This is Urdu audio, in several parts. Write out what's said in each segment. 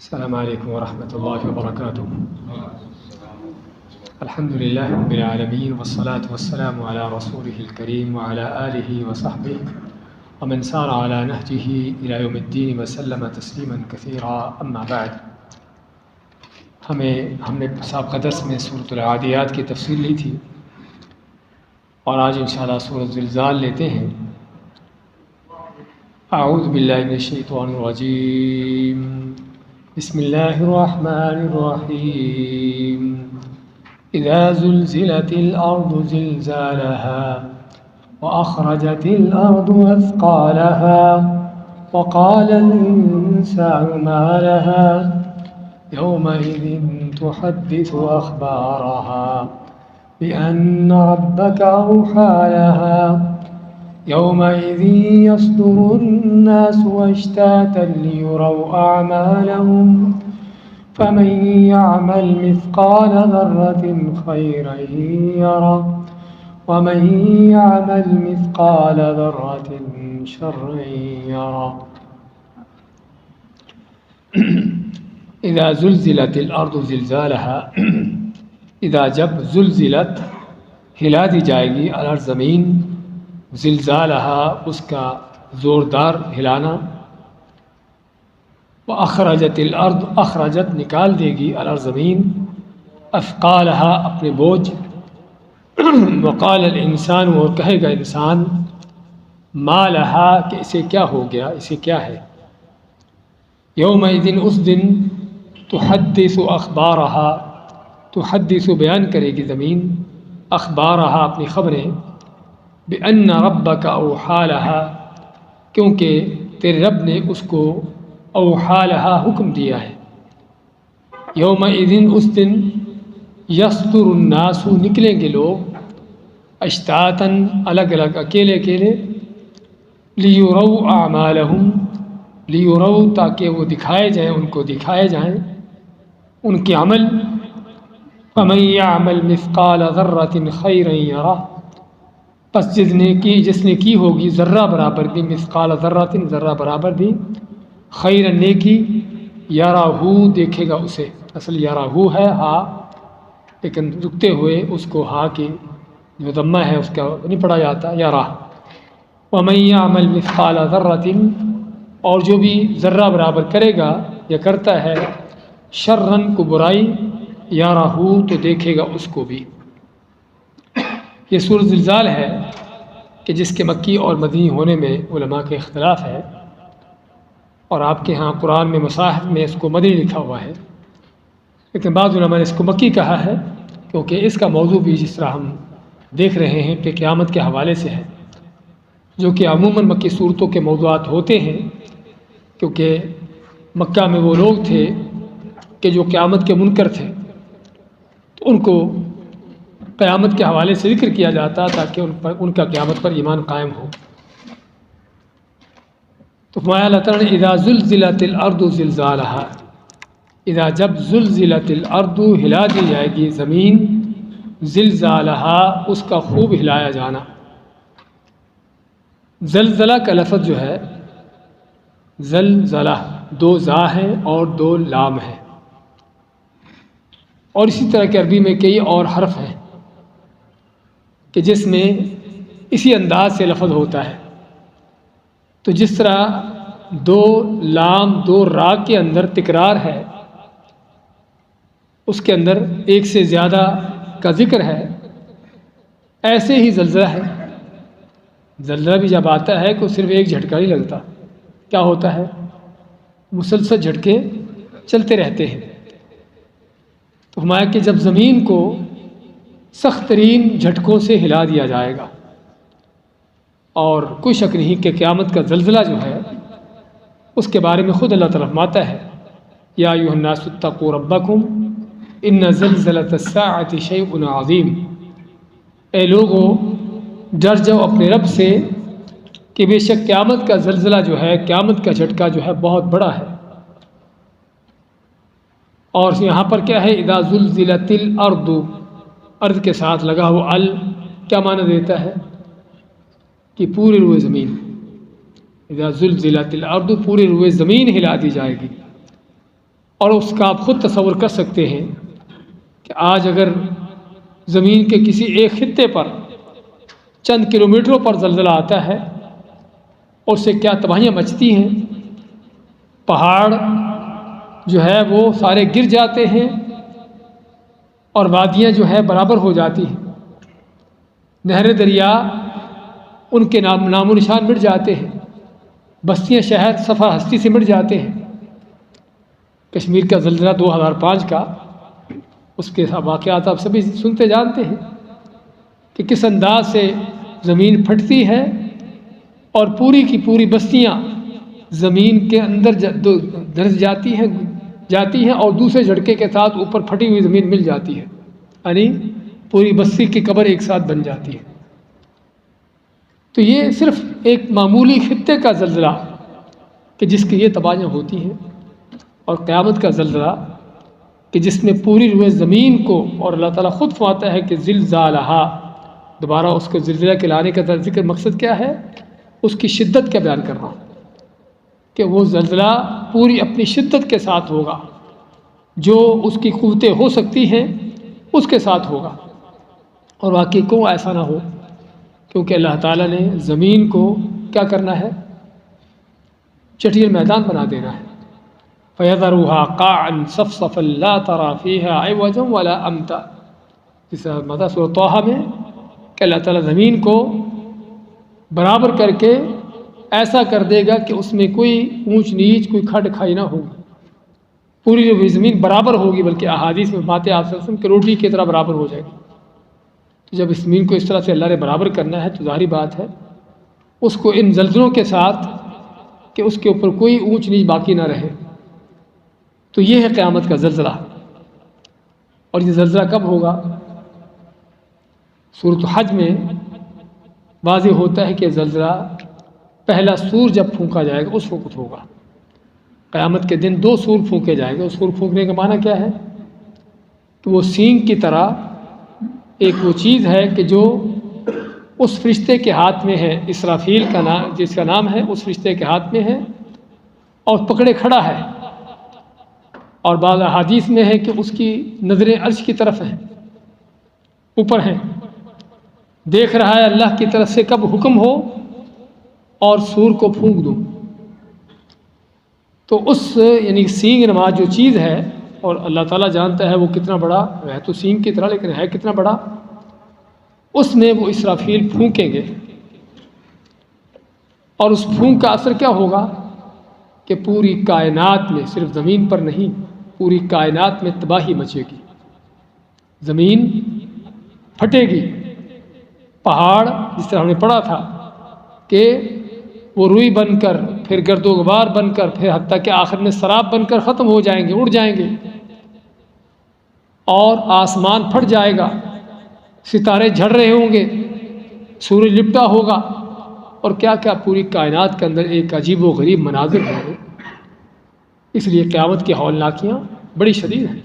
السلام علیکم ورحمۃ اللہ وبرکاتہ۔ الحمد للہ رب العالمین والصلاة والسلام علی رسولہ الکریم وعلی آلہ وصحبہ ومن سار علی نہجہ الی یوم الدین وسلم تسلیما کثیرا، اما بعد۔ ہم نے سابقہ درس میں سورۃ العادیات کی تفصیل لی تھی اور آج انشاءاللہ سورۃ زلزال لیتے ہیں۔ اعوذ باللہ من الشیطان الرجیم، بسم اللہ الرحمن الرحیم۔ اذا زلزلت الارض زلزالها واخرجت الارض اثقالها وقال الانسان ما لها يومئذ تحدث اخبارها بان ربك اوحى لها يومئذ يصدر الناس أشتاتا ليروا أعمالهم فمن يعمل مثقال ذرة خيرا يره ومن يعمل مثقال ذرة شرا يره۔ اذا زلزلت الارض زلزالها، اذا جب زلزلت ہلا دی جائے گی الارض زمین، زلزالها اس کا زوردار ہلانا، واخرجت الارض اخرجت نکال دے گی الارض زمین، اثقالها اپنے بوجھ، وقال الانسان اور کہے گا انسان، ما لها کہ اسے کیا ہو گیا، اسے کیا ہے، یومئذ اس دن، تحدث اخبارها تحدث بیان کرے گی زمین، اخبارها اپنی خبریں، بأن ربک اوحی لها کیونکہ تیرے رب نے اس کو اوحی لها حکم دیا ہے، یومئذ اس دن، یصدر الناس نکلیں گے لوگ، اشتاتا الگ الگ اکیلے اکیلے، لیروا اعمالہم لیروا تاکہ وہ دکھائے جائیں، ان کو دکھائے جائیں ان کے عمل، فمن یعمل مثقال ذرۃ خیرا یرہ پس جس نے کی ہوگی ذرہ برابر بھی، مثقال ذرۃ ذرہ برابر بھی، خیرا نیکی، یراہ دیکھے گا اسے، اصل یراہ ہے ہا، لیکن رکتے ہوئے اس کو ہا کی جو ضمہ ہے اس کا نہیں پڑھا جاتا، یراہ۔ ومن یعمل مثقال ذرۃ اور جو بھی ذرہ برابر کرے گا یا کرتا ہے، شرًا کو برائی، یراہ تو دیکھے گا اس کو بھی۔ یہ سورۃ زلزال ہے کہ جس کے مکی اور مدنی ہونے میں علماء کے اختلاف ہے، اور آپ کے ہاں قرآن میں مصاحف میں اس کو مدنی لکھا ہوا ہے، لیکن بعض علماء نے اس کو مکی کہا ہے کیونکہ اس کا موضوع بھی جس طرح ہم دیکھ رہے ہیں کہ قیامت کے حوالے سے ہے، جو کہ عموماً مکی صورتوں کے موضوعات ہوتے ہیں، کیونکہ مکہ میں وہ لوگ تھے کہ جو قیامت کے منکر تھے، تو ان کو قیامت کے حوالے سے ذکر کیا جاتا تاکہ ان کا قیامت پر ایمان قائم ہو۔ تو فرمایا اللہ تعالیٰ نے اذا زلزلت الارض زلزالها، اذا جب زلزلت الارض ہلا دی جائے گی زمین، زلزالها اس کا خوب ہلایا جانا۔ زلزلہ کا لفظ جو ہے، زلزلہ دو زا ہیں اور دو لام ہیں، اور اسی طرح کے عربی میں کئی اور حرف ہیں کہ جس میں اسی انداز سے لفظ ہوتا ہے، تو جس طرح دو لام دو را کے اندر تکرار ہے، اس کے اندر ایک سے زیادہ کا ذکر ہے، ایسے ہی زلزلہ ہے۔ زلزلہ بھی جب آتا ہے تو صرف ایک جھٹکا نہیں لگتا، کیا ہوتا ہے، مسلسل جھٹکے چلتے رہتے ہیں۔ تو فرمایا کہ جب زمین کو سخت ترین جھٹکوں سے ہلا دیا جائے گا، اور کوئی شک نہیں کہ قیامت کا زلزلہ جو ہے اس کے بارے میں خود اللہ تعالیٰ فرماتا ہے، یا ایھا الناس اتقوا ربکم ان زلزلۃ الساعۃ شیء عظیم، اے لوگوں ڈر جاؤ اپنے رب سے کہ بے شک قیامت کا زلزلہ جو ہے، قیامت کا جھٹکا جو ہے بہت بڑا ہے۔ اور یہاں پر کیا ہے، اذا زلزلت الارض، ارض کے ساتھ لگا ہوا ال کیا معنی دیتا ہے کہ پورے روئے زمین، اذا زلزلت الارض پوری روئے زمین ہلا دی جائے گی، اور اس کا آپ خود تصور کر سکتے ہیں کہ آج اگر زمین کے کسی ایک خطے پر چند کلومیٹروں پر زلزلہ آتا ہے اور اس سے کیا تباہیاں مچتی ہیں. پہاڑ جو ہے وہ سارے گر جاتے ہیں اور وادیاں جو ہے برابر ہو جاتی ہیں. نہر دریا ان کے نام و نشان مٹ جاتے ہیں. بستیاں شہر صفحہ ہستی سے مٹ جاتے ہیں. کشمیر کا زلزلہ 2005 کا، اس کے واقعات آپ سبھی سنتے جانتے ہیں کہ کس انداز سے زمین پھٹتی ہے اور پوری کی پوری بستیاں زمین کے اندر دھنس جاتی ہیں اور دوسرے جھٹکے کے ساتھ اوپر پھٹی ہوئی زمین مل جاتی ہے، یعنی پوری بستی کی قبر ایک ساتھ بن جاتی ہے. تو یہ صرف ایک معمولی خطے کا زلزلہ کہ جس کی یہ تباہیاں ہوتی ہیں، اور قیامت کا زلزلہ کہ جس میں پوری روئے زمین کو، اور اللہ تعالیٰ خود فرماتا ہے کہ زلزالہا، دوبارہ اس کو زلزلہ کے لانے کا ذکر مقصد کیا ہے؟ اس کی شدت کا بیان کرنا کہ وہ زلزلہ پوری اپنی شدت کے ساتھ ہوگا، جو اس کی قوتیں ہو سکتی ہیں اس کے ساتھ ہوگا. اور واقعی کیوں ایسا نہ ہو؟ کیونکہ اللہ تعالیٰ نے زمین کو کیا کرنا ہے؟ چٹیل میدان بنا دینا ہے. فَيَذَرُهَا قَاعًا صَفْصَفًا لَا تَرَىٰ فِيهَا عِوَجًا وَلَا أَمْتًا. جس طرح سورۃ طٰہٰ میں کہ اللہ تعالیٰ زمین کو برابر کر کے ایسا کر دے گا کہ اس میں کوئی اونچ نیچ، کوئی کھڈ کھائی نہ ہوگی. پوری زمین برابر ہوگی، بلکہ احادیث میں باتیں آپ وسلم کہ روٹی کی طرح برابر ہو جائے گی. تو جب اس زمین کو اس طرح سے اللہ نے برابر کرنا ہے تو ظاہری بات ہے اس کو ان زلزلوں کے ساتھ کہ اس کے اوپر کوئی اونچ نیچ باقی نہ رہے. تو یہ ہے قیامت کا زلزلہ. اور یہ زلزلہ کب ہوگا؟ سورۃ حج میں واضح ہوتا ہے کہ زلزلہ پہلا سور جب پھونکا جائے گا اس وقت ہوگا. قیامت کے دن 2 سور پھونکے جائیں گے. اس سور پھونکنے کا معنی کیا ہے؟ تو وہ سینگ کی طرح ایک وہ چیز ہے کہ جو اس فرشتے کے ہاتھ میں ہے، اسرافیل کا نام، جس کا نام ہے، اس فرشتے کے ہاتھ میں ہے اور پکڑے کھڑا ہے. اور بعض احادیث میں ہے کہ اس کی نظریں عرش کی طرف ہیں، اوپر ہیں، دیکھ رہا ہے اللہ کی طرف سے کب حکم ہو اور سور کو پھونک دوں. تو اس یعنی سینگ نماز جو چیز ہے، اور اللہ تعالیٰ جانتا ہے وہ کتنا بڑا ہے، تو سینگ کی طرح لیکن ہے کتنا بڑا، اس میں وہ اسرافیل پھونکیں گے. اور اس پھونک کا اثر کیا ہوگا کہ پوری کائنات میں، صرف زمین پر نہیں، پوری کائنات میں تباہی مچے گی. زمین پھٹے گی. پہاڑ جس طرح ہم نے پڑھا تھا کہ وہ روئی بن کر، پھر گرد و غبار بن کر، پھر حتیٰ کہ آخر میں سراب بن کر ختم ہو جائیں گے، اڑ جائیں گے. اور آسمان پھٹ جائے گا، ستارے جھڑ رہے ہوں گے، سورج لپٹا ہوگا، اور کیا کیا پوری کائنات کے اندر ایک عجیب و غریب مناظر ہوں گے. اس لیے قیامت کی ہولناکیاں بڑی شدید ہیں،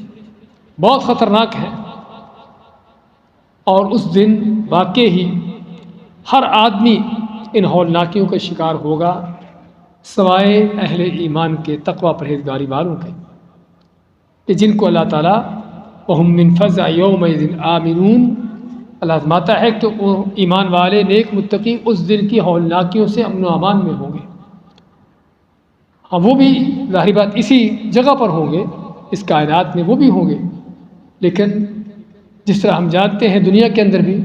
بہت خطرناک ہیں. اور اس دن واقع ہی ہر آدمی ان ہولناکیوں کا شکار ہوگا سوائے اہل ایمان کے، تقوی پرہیزگاری والوں کے، کہ جن کو اللہ تعالیٰ وَهُم مِّن فَزْعٍ يَوْمَئِذٍ آمِنُونَ، اللہ فرماتا ہے کہ وہ ایمان والے نیک متقی اس دن کی ہولناکیوں سے امن و امان میں ہوں گے. ہاں وہ بھی ظاہری بات اسی جگہ پر ہوں گے، اس کائنات میں وہ بھی ہوں گے، لیکن جس طرح ہم جانتے ہیں دنیا کے اندر بھی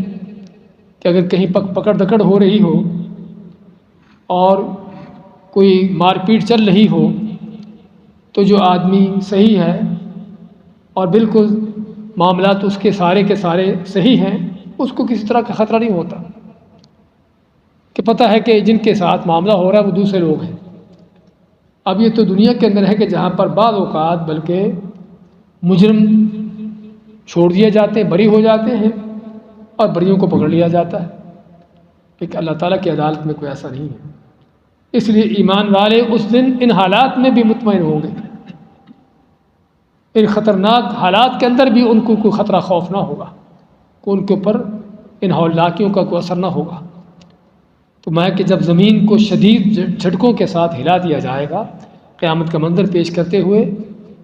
کہ اگر کہیں پکڑ دکڑ ہو رہی ہو اور کوئی مار پیٹ چل رہی ہو تو جو آدمی صحیح ہے اور بالکل معاملات اس کے سارے صحیح ہیں، اس کو کسی طرح کا خطرہ نہیں ہوتا، کہ پتہ ہے کہ جن کے ساتھ معاملہ ہو رہا ہے وہ دوسرے لوگ ہیں. اب یہ تو دنیا کے اندر ہے کہ جہاں پر بعض اوقات بلکہ مجرم چھوڑ دیے جاتے ہیں، بری ہو جاتے ہیں، اور بریوں کو پکڑ لیا جاتا ہے. لیکن اللہ تعالیٰ کی عدالت میں کوئی ایسا نہیں ہے. اس لیے ایمان والے اس دن ان حالات میں بھی مطمئن ہوں گے، ان خطرناک حالات کے اندر بھی ان کو کوئی خطرہ خوف نہ ہوگا، کہ ان کے اوپر ان ہولناکیوں کا کوئی اثر نہ ہوگا. تو میں کہ جب زمین کو شدید جھٹکوں کے ساتھ ہلا دیا جائے گا، قیامت کا منظر پیش کرتے ہوئے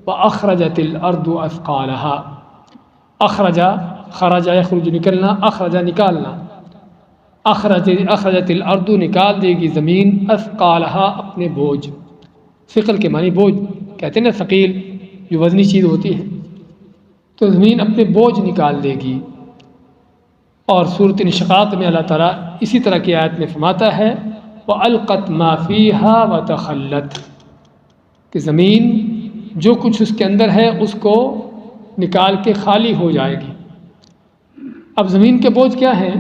وَأَخْرَجَتِ الْأَرْضُ أَثْقَالَهَا، اخرجا خرجا یخرج نکلنا، اخرجا نکالنا، اخرجت الارض نکال دے گی زمین اثقالها اپنے بوجھ، ثقل کے معنی بوجھ کہتے ہیں نا، ثقیل جو وزنی چیز ہوتی ہے، تو زمین اپنے بوجھ نکال دے گی۔ اور سورۃ انشقاق میں اللہ تعالیٰ اسی طرح کی آیت میں فرماتا ہے وَأَلْقَتْ مَا فِيهَا وَتَخَلَّتْ، کہ زمین جو کچھ اس کے اندر ہے اس کو نکال کے خالی ہو جائے گی۔ اب زمین کے بوجھ کیا ہیں؟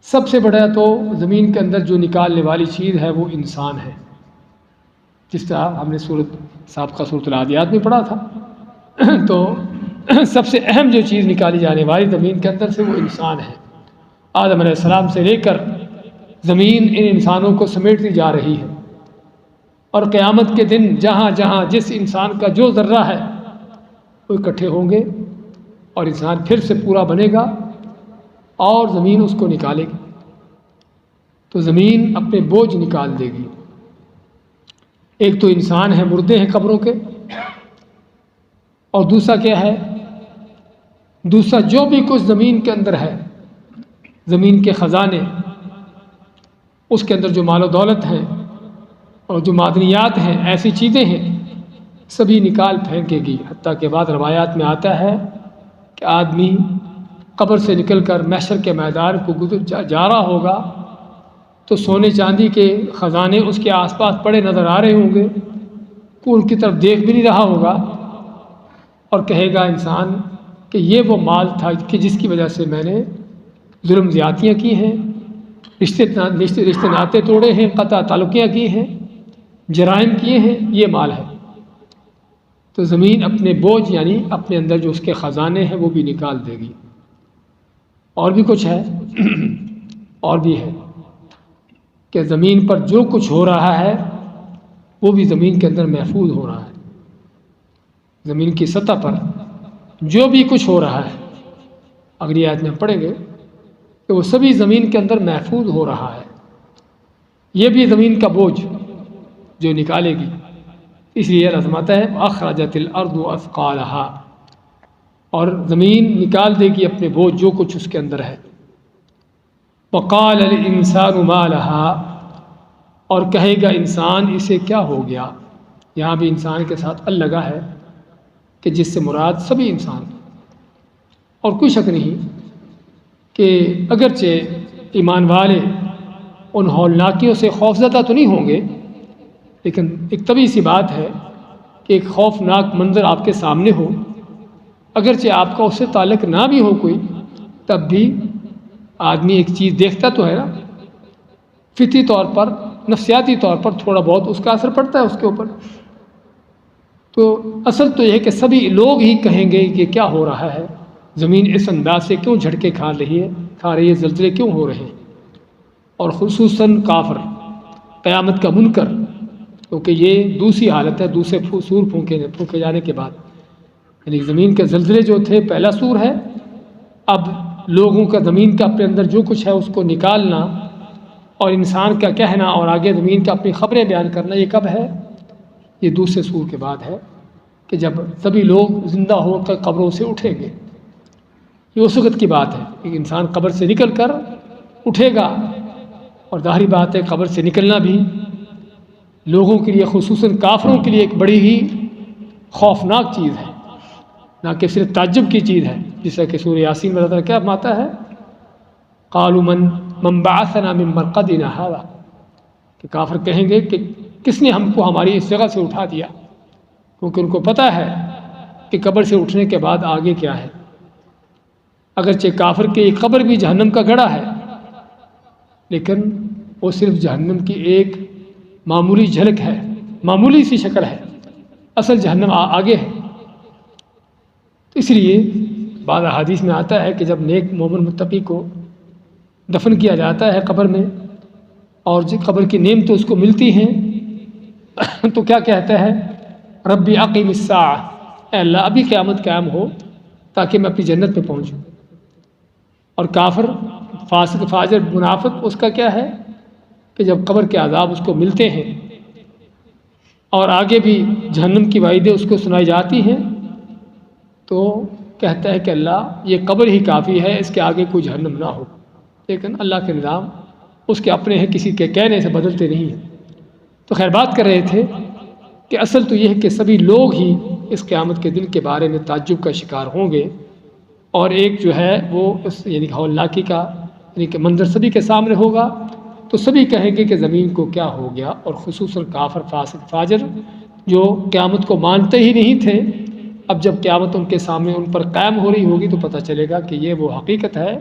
سب سے بڑا تو زمین کے اندر جو نکالنے والی چیز ہے وہ انسان ہے، جس طرح ہم نے سابقہ سورۃ العادیات میں پڑھا تھا۔ تو سب سے اہم جو چیز نکالی جانے والی زمین کے اندر سے وہ انسان ہے۔ آدم علیہ السلام سے لے کر زمین ان انسانوں کو سمیٹتی جا رہی ہے، اور قیامت کے دن جہاں جہاں جس انسان کا جو ذرہ ہے وہ اکٹھے ہوں گے، اور انسان پھر سے پورا بنے گا اور زمین اس کو نکالے گی۔ تو زمین اپنے بوجھ نکال دے گی۔ ایک تو انسان ہے، مردے ہیں قبروں کے، اور دوسرا کیا ہے؟ دوسرا جو بھی کچھ زمین کے اندر ہے، زمین کے خزانے، اس کے اندر جو مال و دولت ہیں اور جو معدنیات ہیں، ایسی چیزیں ہیں، سبھی نکال پھینکے گی۔ حتیٰ کہ بعض روایات میں آتا ہے کہ آدمی قبر سے نکل کر محشر کے میدان کو جا رہا ہوگا تو سونے چاندی کے خزانے اس کے آس پاس پڑے نظر آ رہے ہوں گے، کوئی ان کی طرف دیکھ بھی نہیں رہا ہوگا، اور کہے گا انسان کہ یہ وہ مال تھا کہ جس کی وجہ سے میں نے ظلم زیادتیاں کی ہیں، رشتے ناطے توڑے ہیں، قطع تعلقیاں کی ہیں، جرائم کیے ہیں، یہ مال ہے۔ تو زمین اپنے بوجھ یعنی اپنے اندر جو اس کے خزانے ہیں وہ بھی نکال دے گی۔ اور بھی کچھ ہے، اور بھی ہے کہ زمین پر جو کچھ ہو رہا ہے وہ بھی زمین کے اندر محفوظ ہو رہا ہے۔ زمین کی سطح پر جو بھی کچھ ہو رہا ہے، اگلی آیت میں پڑھیں گے کہ وہ سبھی زمین کے اندر محفوظ ہو رہا ہے۔ یہ بھی زمین کا بوجھ جو نکالے گی۔ اس لیے اللہ فرماتا ہے اخرجت الارض اثقالها، اور زمین نکال دے گی اپنے بوجھ جو کچھ اس کے اندر ہے۔ وقال الانسان ما لها، اور کہے گا انسان اسے کیا ہو گیا۔ یہاں بھی انسان کے ساتھ ال لگا ہے کہ جس سے مراد سبھی انسان، اور کوئی شک نہیں کہ اگرچہ ایمان والے ان ہولناکیوں سے خوفزدہ تو نہیں ہوں گے، لیکن ایک طبیعی سی بات ہے کہ ایک خوفناک منظر آپ کے سامنے ہو، اگرچہ آپ کا اس سے تعلق نہ بھی ہو کوئی، تب بھی آدمی ایک چیز دیکھتا تو ہے نا، فطری طور پر، نفسیاتی طور پر تھوڑا بہت اس کا اثر پڑتا ہے اس کے اوپر۔ تو اصل تو یہ ہے کہ سبھی لوگ ہی کہیں گے کہ کیا ہو رہا ہے، زمین اس انداز سے کیوں جھٹکے کھا رہی ہے، زلزلے کیوں ہو رہے ہیں۔ اور خصوصاً کافر، قیامت کا منکر، کیونکہ یہ دوسری حالت ہے، دوسرے سور پھونکے جانے کے بعد، یعنی زمین کے زلزلے جو تھے پہلا سور ہے، اب لوگوں کا زمین کا اپنے اندر جو کچھ ہے اس کو نکالنا، اور انسان کا کہنا اور آگے زمین کا اپنی خبریں بیان کرنا، یہ کب ہے؟ یہ دوسرے سور کے بعد ہے، کہ جب سبھی لوگ زندہ ہو کر قبروں سے اٹھیں گے۔ یہ اس وقت کی بات ہے کہ انسان قبر سے نکل کر اٹھے گا، اور ظاہری بات ہے قبر سے نکلنا بھی لوگوں کے لیے، خصوصاً کافروں کے لیے ایک بڑی ہی خوفناک چیز ہے، نہ کہ صرف تعجب کی چیز ہے، جیسا کہ سورہ یاسین میں اللہ کیا فرماتا ہے قالوا من بعثنا من مرقدنا هذا، کہ کافر کہیں گے کہ کس نے ہم کو ہماری اس جگہ سے اٹھا دیا، کیونکہ ان کو پتہ ہے کہ قبر سے اٹھنے کے بعد آگے کیا ہے۔ اگرچہ کافر کی قبر بھی جہنم کا گڑھا ہے، لیکن وہ صرف جہنم کی ایک معمولی جھلک ہے، معمولی سی شکل ہے، اصل جہنم آگے ہے۔ اس لیے بعض احادیث میں آتا ہے کہ جب نیک مومن متقی کو دفن کیا جاتا ہے قبر میں، اور جو قبر کی نعمتیں اس کو ملتی ہیں، تو کیا کہتا ہے ربی اقیم الساعہ، اے اللہ ابھی قیامت قائم ہو تاکہ میں اپنی جنت میں پہنچوں۔ اور کافر، فاسق، فاجر، منافق، اس کا کیا ہے کہ جب قبر کے عذاب اس کو ملتے ہیں اور آگے بھی جہنم کی وعیدیں اس کو سنائی جاتی ہیں، تو کہتا ہے کہ اللہ یہ قبر ہی کافی ہے، اس کے آگے کوئی جہنم نہ ہو۔ لیکن اللہ کے نظام اس کے اپنے ہیں، کسی کے کہنے سے بدلتے نہیں ہیں۔ تو خیر بات کر رہے تھے کہ اصل تو یہ ہے کہ سبھی لوگ ہی اس قیامت کے دن کے بارے میں تعجب کا شکار ہوں گے، اور ایک جو ہے وہ اس یعنی ہولناکی کا یعنی کہ منظر سبھی کے سامنے ہوگا، تو سبھی کہیں گے کہ زمین کو کیا ہو گیا، اور خصوصاً کافر فاسق فاجر جو قیامت کو مانتے ہی نہیں تھے، اب جب قیامت ان کے سامنے ان پر قائم ہو رہی ہوگی تو پتہ چلے گا کہ یہ وہ حقیقت ہے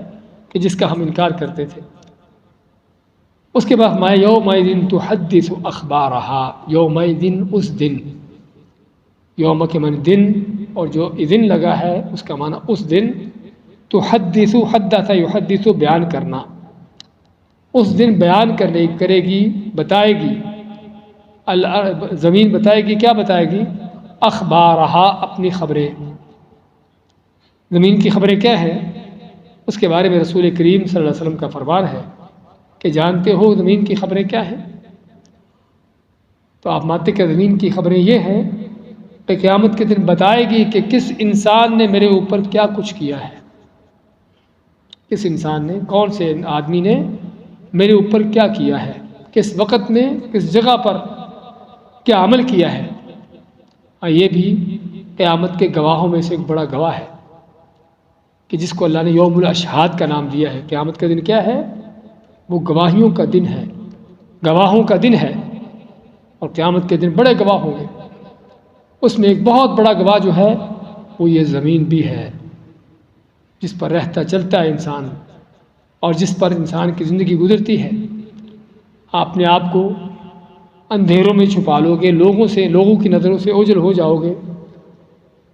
کہ جس کا ہم انکار کرتے تھے۔ اس کے بعد میں یومئذ تحدث اخبارہا، یومئذ اس دن، یوم کے معنی دن، اور جو اذن لگا ہے اس کا معنی اس دن، تحدث حدث یحدث بیان کرنا، اس دن بیان کرے گی، بتائے گی، زمین بتائے گی، کیا بتائے گی؟ اخبارہا، اپنی خبریں۔ زمین کی خبریں کیا ہیں؟ اس کے بارے میں رسول کریم صلی اللہ علیہ وسلم کا فرمان ہے کہ جانتے ہو زمین کی خبریں کیا ہیں؟ تو آپ مانتے کہ زمین کی خبریں یہ ہیں کہ قیامت کے دن بتائے گی کہ کس انسان نے میرے اوپر کیا کچھ کیا ہے، کس انسان نے، کون سے آدمی نے میرے اوپر کیا کیا ہے، کس وقت میں، کس جگہ پر کیا عمل کیا ہے۔ اور یہ بھی قیامت کے گواہوں میں سے ایک بڑا گواہ ہے کہ جس کو اللہ نے یوم الاشہاد کا نام دیا ہے۔ قیامت کا دن کیا ہے؟ وہ گواہیوں کا دن ہے، گواہوں کا دن ہے، اور قیامت کے دن بڑے گواہ ہوں گے۔ اس میں ایک بہت بڑا گواہ جو ہے وہ یہ زمین بھی ہے، جس پر رہتا چلتا ہے انسان، اور جس پر انسان کی زندگی گزرتی ہے۔ آپ اپنے آپ کو اندھیروں میں چھپا لو گے، لوگوں کی نظروں سے اوجھل ہو جاؤ گے،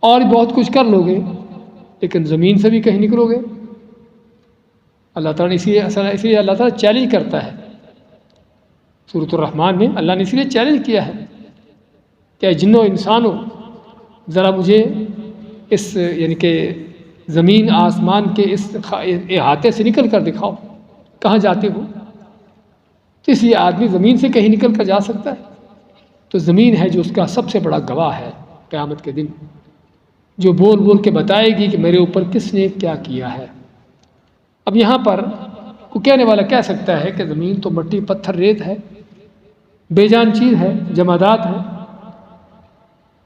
اور بہت کچھ کر لو گے، لیکن زمین سے بھی کہیں نکلو گے۔ اللہ تعالیٰ نے اسی لیے اللہ تعالیٰ چیلنج کرتا ہے سورۃ الرحمن میں، اللہ نے اسی لیے چیلنج کیا ہے کہ جنوں انسانوں ذرا مجھے اس یعنی کہ زمین آسمان کے اس احاطے سے نکل کر دکھاؤ، کہاں جاتے ہو؟ تو اس لیے آدمی زمین سے کہیں نکل کر جا سکتا ہے، تو زمین ہے جو اس کا سب سے بڑا گواہ ہے قیامت کے دن، جو بول بول کے بتائے گی کہ میرے اوپر کس نے کیا کیا ہے۔ اب یہاں پر کوئی کہنے والا کہہ سکتا ہے کہ زمین تو مٹی پتھر ریت ہے، بے جان چیز ہے، جمادات ہے،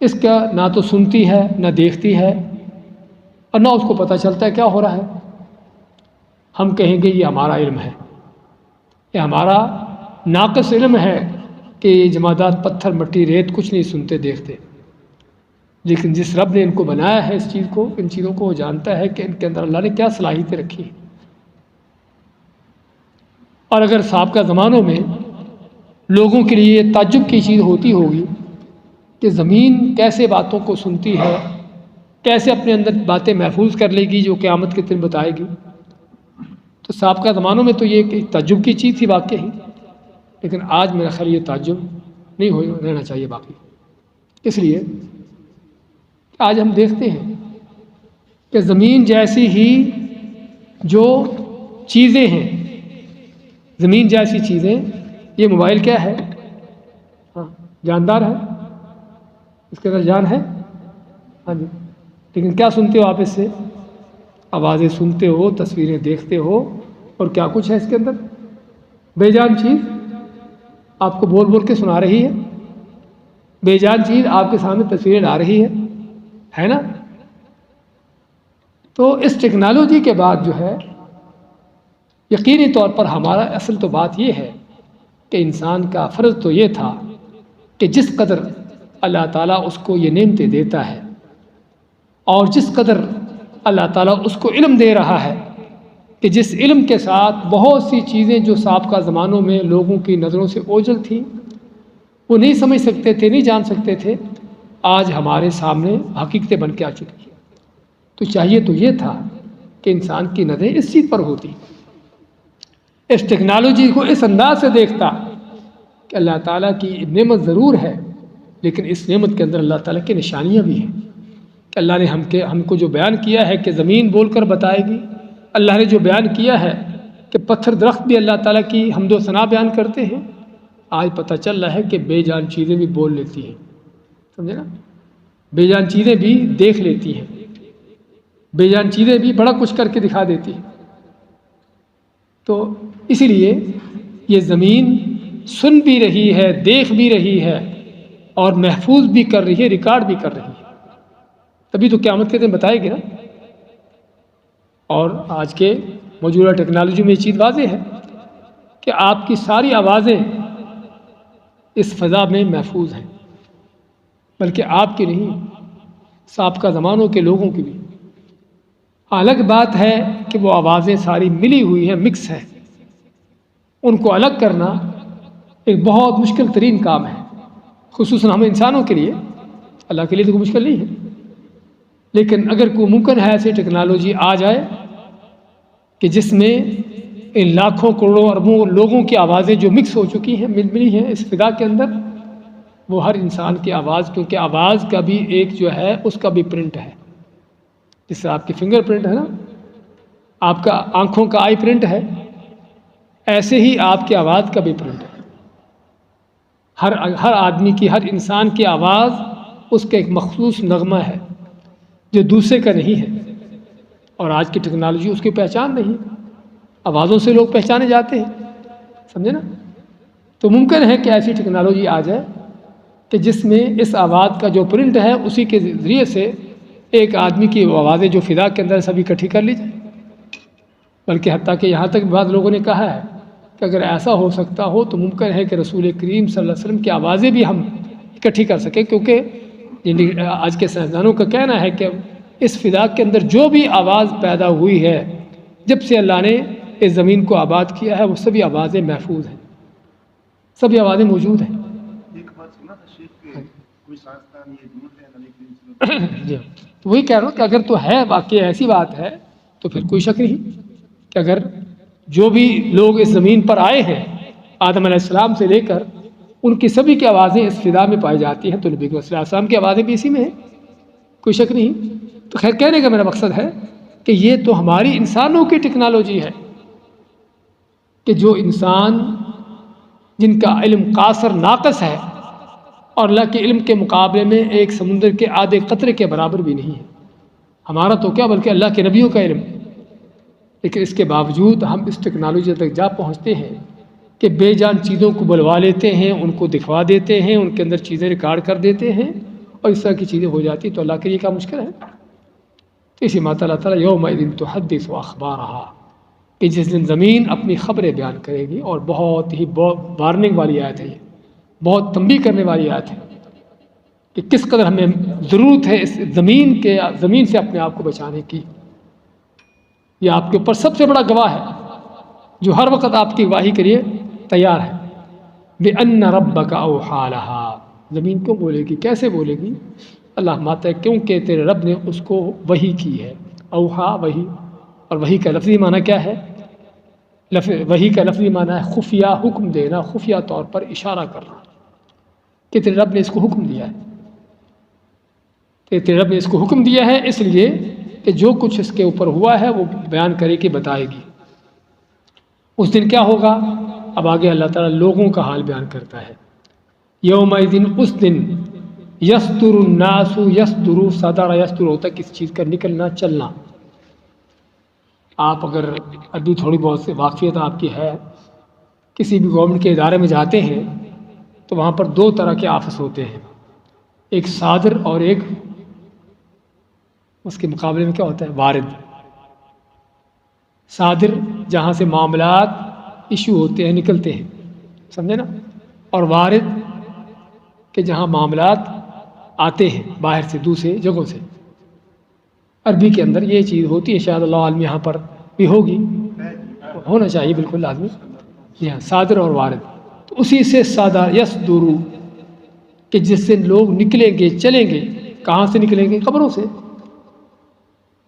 اس کا نہ تو سنتی ہے نہ دیکھتی ہے، اور نہ اس کو پتہ چلتا ہے کیا ہو رہا ہے۔ ہم کہیں گے یہ ہمارا علم ہے، یہ ہمارا ناقص علم ہے کہ یہ جمادات پتھر مٹی ریت کچھ نہیں سنتے دیکھتے، لیکن جس رب نے ان کو بنایا ہے، اس چیز کو، ان چیزوں کو، وہ جانتا ہے کہ ان کے اندر اللہ نے کیا صلاحیتیں رکھی ہیں۔ اور اگر سابقہ زمانوں میں لوگوں کے لیے یہ تعجب کی چیز ہوتی ہوگی کہ زمین کیسے باتوں کو سنتی ہے، کیسے اپنے اندر باتیں محفوظ کر لے گی جو قیامت کے دن بتائے گی، تو سابقہ زمانوں میں تو یہ ایک تعجب کی چیز تھی واقعی، لیکن آج میرا خیال یہ تعجب نہیں رہنا چاہیے باقی، اس لیے آج ہم دیکھتے ہیں کہ زمین جیسی ہی جو چیزیں ہیں، زمین جیسی چیزیں، یہ موبائل کیا ہے؟ جاندار ہے، اس کے اندر جان ہے، ہاں جی، لیکن کیا سنتے ہو آپ اس سے؟ آوازیں سنتے ہو، تصویریں دیکھتے ہو، اور کیا کچھ ہے اس کے اندر؟ بے جان چیز آپ کو بول بول کے سنا رہی ہے، بے جان چیز آپ کے سامنے تصویریں لا رہی ہے نا؟ تو اس ٹیکنالوجی کے بعد جو ہے یقینی طور پر ہمارا اصل تو بات یہ ہے کہ انسان کا فرض تو یہ تھا کہ جس قدر اللہ تعالیٰ اس کو یہ نعمتیں دیتا ہے، اور جس قدر اللہ تعالیٰ اس کو علم دے رہا ہے، کہ جس علم کے ساتھ بہت سی چیزیں جو سابقہ زمانوں میں لوگوں کی نظروں سے اوجھل تھیں، وہ نہیں سمجھ سکتے تھے، نہیں جان سکتے تھے، آج ہمارے سامنے حقیقتیں بن کے آ چکی ہیں۔ تو چاہیے تو یہ تھا کہ انسان کی نظریں اس چیز پر ہوتی، اس ٹیکنالوجی کو اس انداز سے دیکھتا کہ اللہ تعالیٰ کی نعمت ضرور ہے، لیکن اس نعمت کے اندر اللہ تعالیٰ کی نشانیاں بھی ہیں، کہ اللہ نے ہم کو جو بیان کیا ہے کہ زمین بول کر بتائے گی، اللہ نے جو بیان کیا ہے کہ پتھر درخت بھی اللہ تعالیٰ کی حمد و ثنا بیان کرتے ہیں، آج پتہ چل رہا ہے کہ بے جان چیزیں بھی بول لیتی ہیں، سمجھے نا، بے جان چیزیں بھی دیکھ لیتی ہیں، بے جان چیزیں بھی بڑا کچھ کر کے دکھا دیتی ہیں۔ تو اسی لیے یہ زمین سن بھی رہی ہے، دیکھ بھی رہی ہے، اور محفوظ بھی کر رہی ہے، ریکارڈ بھی کر رہی ہے، تبھی تو قیامت کے دن بتائے گی نا۔ اور آج کے موجودہ ٹیکنالوجی میں یہ چیز واضح ہے کہ آپ کی ساری آوازیں اس فضا میں محفوظ ہیں، بلکہ آپ کی نہیں، سابقہ زمانوں کے لوگوں کی بھی۔ الگ بات ہے کہ وہ آوازیں ساری ملی ہوئی ہیں، مکس ہیں، ان کو الگ کرنا ایک بہت مشکل ترین کام ہے، خصوصاً ہم انسانوں کے لیے، اللہ کے لیے تو کوئی مشکل نہیں ہے۔ لیکن اگر کوئی ممکن ہے ایسی ٹیکنالوجی آ جائے کہ جس میں ان لاکھوں کروڑوں اربوں لوگوں کی آوازیں جو مکس ہو چکی ہیں، ملی ہیں اس فضا کے اندر، وہ ہر انسان کی آواز، کیونکہ آواز کا بھی ایک جو ہے اس کا بھی پرنٹ ہے، جس سے آپ کی فنگر پرنٹ ہے نا، آپ کا آنکھوں کا آئی پرنٹ ہے، ایسے ہی آپ کی آواز کا بھی پرنٹ ہے۔ ہر آدمی کی، ہر انسان کی آواز اس کا ایک مخصوص نغمہ ہے جو دوسرے کا نہیں ہے، اور آج کی ٹیکنالوجی اس کی پہچان نہیں، آوازوں سے لوگ پہچانے جاتے ہیں، سمجھے نا۔ تو ممکن ہے کہ ایسی ٹیکنالوجی آ جائے کہ جس میں اس آواز کا جو پرنٹ ہے اسی کے ذریعے سے ایک آدمی کی آوازیں جو فضا کے اندر سب اکٹھی کر لی جائے، بلکہ حتیٰ کہ یہاں تک بعض لوگوں نے کہا ہے کہ اگر ایسا ہو سکتا ہو تو ممکن ہے کہ رسول کریم صلی اللہ علیہ وسلم کی آوازیں بھی ہم اکٹھی کر سکیں، کیونکہ آج کے سائنسدانوں کا کہنا ہے کہ اس فضا کے اندر جو بھی آواز پیدا ہوئی ہے جب سے اللہ نے اس زمین کو آباد کیا ہے، وہ سبھی آوازیں محفوظ ہیں، سبھی آوازیں موجود ہیں۔ ایک بات سنا تھا شیخ کہ کوئی سائنسدان یہ ڈھونڈ رہے ہیں نبی کریم صلی اللہ علیہ وسلم، جی، تو وہی کہہ رہا ہوں کہ اگر تو ہے واقعی ایسی بات ہے تو پھر کوئی شک نہیں کہ اگر جو بھی لوگ اس زمین پر آئے ہیں آدم علیہ السلام سے لے کر، ان کی سبھی کی آوازیں اس فضا میں پائی جاتی ہیں، تو نبی صلی اللہ علیہ وسلم کی آوازیں بھی اسی میں ہیں، کوئی شک نہیں۔ تو خیر کہنے کا میرا مقصد ہے کہ یہ تو ہماری انسانوں کی ٹیکنالوجی ہے کہ جو انسان جن کا علم قاصر ناقص ہے اور اللہ کے علم کے مقابلے میں ایک سمندر کے آدھے قطرے کے برابر بھی نہیں ہے، ہمارا تو کیا بلکہ اللہ کے نبیوں کا علم، لیکن اس کے باوجود ہم اس ٹیکنالوجی تک جا پہنچتے ہیں کہ بے جان چیزوں کو بلوا لیتے ہیں، ان کو دکھوا دیتے ہیں، ان کے اندر چیزیں ریکارڈ کر دیتے ہیں، اور اس طرح کی چیزیں ہو جاتی، تو اللہ کے لیے کیا مشکل ہے۔ تو اسی ماں اللہ تعالیٰ یومئذ تحدث اخبارہا، کہ جس دن زمین اپنی خبریں بیان کرے گی، اور بہت ہی وارننگ والی آیت ہے، یہ بہت تنبیہ کرنے والی آیت ہے کہ کس قدر ہمیں ضرورت ہے اس زمین سے اپنے آپ کو بچانے کی۔ یہ آپ کے اوپر سب سے بڑا گواہ ہے جو ہر وقت آپ کی گواہی کے لیے تیار ہے۔ بِأَنَّ رَبَّكَ أَوْحَىٰ لَهَا، زمین کیوں بولے گی، کیسے بولے گی؟ اللہ ماتا ہے کیونکہ تیرے رب نے اس کو وحی کی ہے، اوحا وحی، اور وحی کا لفظی معنی کیا ہے؟ وحی کا لفظی معنی ہے خفیہ حکم دینا، خفیہ طور پر اشارہ کرنا، کہ تیرے رب نے اس کو حکم دیا ہے، کہ تیرے رب نے اس کو حکم دیا ہے، اس لیے کہ جو کچھ اس کے اوپر ہوا ہے وہ بیان کرے گی، بتائے گی۔ اس دن کیا ہوگا؟ اب آگے اللہ تعالیٰ لوگوں کا حال بیان کرتا ہے۔ یومئذ، اس دن، یصدر الناس، یصدر، صدر یصدر ہوتا ہے کسی چیز کا نکلنا، چلنا۔ آپ اگر ابھی تھوڑی بہت سے واقفیت آپ کی ہے، کسی بھی گورنمنٹ کے ادارے میں جاتے ہیں تو وہاں پر دو طرح کے آفس ہوتے ہیں، ایک صادر اور ایک اس کے مقابلے میں کیا ہوتا ہے، وارد۔ صادر جہاں سے معاملات ایشو ہوتے ہیں، نکلتے ہیں، سمجھے نا، اور وارد کہ جہاں معاملات آتے ہیں باہر سے، دوسرے جگہوں سے۔ عربی کے اندر یہ چیز ہوتی ہے، شاید اللہ عالم یہاں پر بھی ہوگی، ہونا چاہیے بالکل لازمی، جی ہاں، صادر اور وارد۔ تو اسی سے صادر یصدر، کہ جس سے لوگ نکلیں گے، چلیں گے، کہاں سے نکلیں گے؟ قبروں سے۔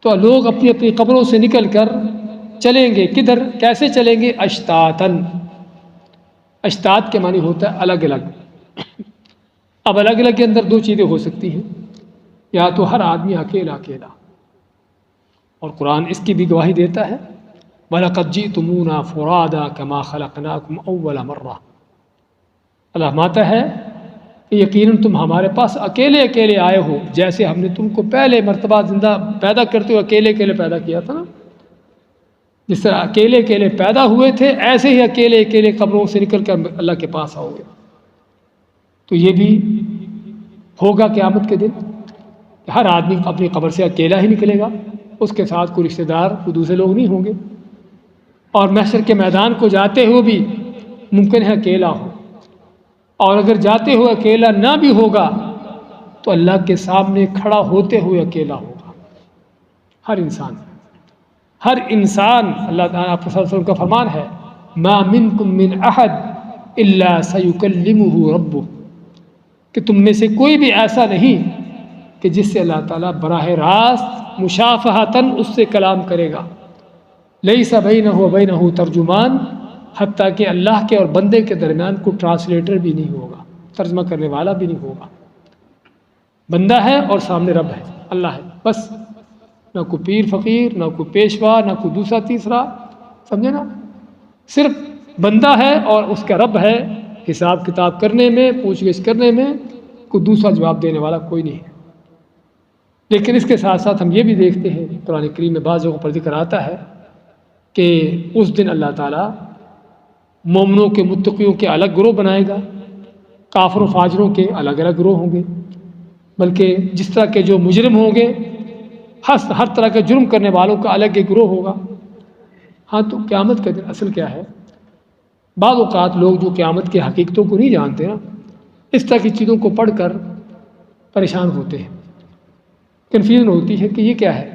تو لوگ اپنی اپنی قبروں سے نکل کر چلیں گے، کدھر، کیسے چلیں گے؟ اشتاتن، اشتات کے معنی ہوتا ہے الگ الگ۔ اب الگ الگ کے اندر دو چیزیں ہو سکتی ہیں، یا تو ہر آدمی اکیلا اکیلا، اور قرآن اس کی بھی گواہی دیتا ہے، وَلَقَدْ جِئْتُمُونَا فُرَادَىٰ كَمَا خَلَقْنَاكُمْ أَوَّلَ مَرَّةٍ، اللہ فرماتا ہے کہ یقیناً تم ہمارے پاس اکیلے اکیلے آئے ہو، جیسے ہم نے تم کو پہلے مرتبہ زندہ پیدا کرتے ہوئے اکیلے اکیلے پیدا کیا تھا نا، جس طرح اکیلے اکیلے پیدا ہوئے تھے ایسے ہی اکیلے اکیلے قبروں سے نکل کر اللہ کے پاس آؤ گے۔ تو یہ بھی ہوگا قیامت کے دن، ہر آدمی اپنی قبر سے اکیلا ہی نکلے گا، اس کے ساتھ کوئی رشتہ دار کوئی دوسرے لوگ نہیں ہوں گے، اور محشر کے میدان کو جاتے ہوئے بھی ممکن ہے اکیلا ہو، اور اگر جاتے ہوئے اکیلا نہ بھی ہوگا تو اللہ کے سامنے کھڑا ہوتے ہوئے اکیلا ہوگا۔ ہر انسان اللہ تعالیٰ آپ صلی اللہ علیہ وسلم کا فرمان ہے ما منکم من احد الا سیکلمہ ربہ، کہ تم میں سے کوئی بھی ایسا نہیں کہ جس سے اللہ تعالیٰ براہ راست مشافہتاً اس سے کلام کرے گا، لیس بینہ و بینہ ترجمان، حتیٰ کہ اللہ کے اور بندے کے درمیان کوئی ٹرانسلیٹر بھی نہیں ہوگا، ترجمہ کرنے والا بھی نہیں ہوگا۔ بندہ ہے اور سامنے رب ہے، اللہ ہے، بس نہ کوئی پیر فقیر، نہ کوئی پیشوا، نہ کوئی دوسرا تیسرا، سمجھے نا، صرف بندہ ہے اور اس کا رب ہے۔ حساب کتاب کرنے میں، پوچھ گچھ کرنے میں کوئی دوسرا جواب دینے والا کوئی نہیں ہے۔ لیکن اس کے ساتھ ساتھ ہم یہ بھی دیکھتے ہیں قرآن کریم میں بعض جگہوں پر ذکر آتا ہے کہ اس دن اللہ تعالیٰ مومنوں کے متقیوں کے الگ گروہ بنائے گا، کافر و فاجروں کے الگ الگ گروہ ہوں گے، بلکہ جس طرح کے جو مجرم ہوں گے، ہر طرح کے جرم کرنے والوں کا الگ ایک گروہ ہوگا۔ ہاں، تو قیامت کا دن اصل کیا ہے؟ بعض اوقات لوگ جو قیامت کے حقیقتوں کو نہیں جانتے نا، اس طرح کی چیزوں کو پڑھ کر پریشان ہوتے ہیں، کنفیوژن ہوتی ہے کہ یہ کیا ہے۔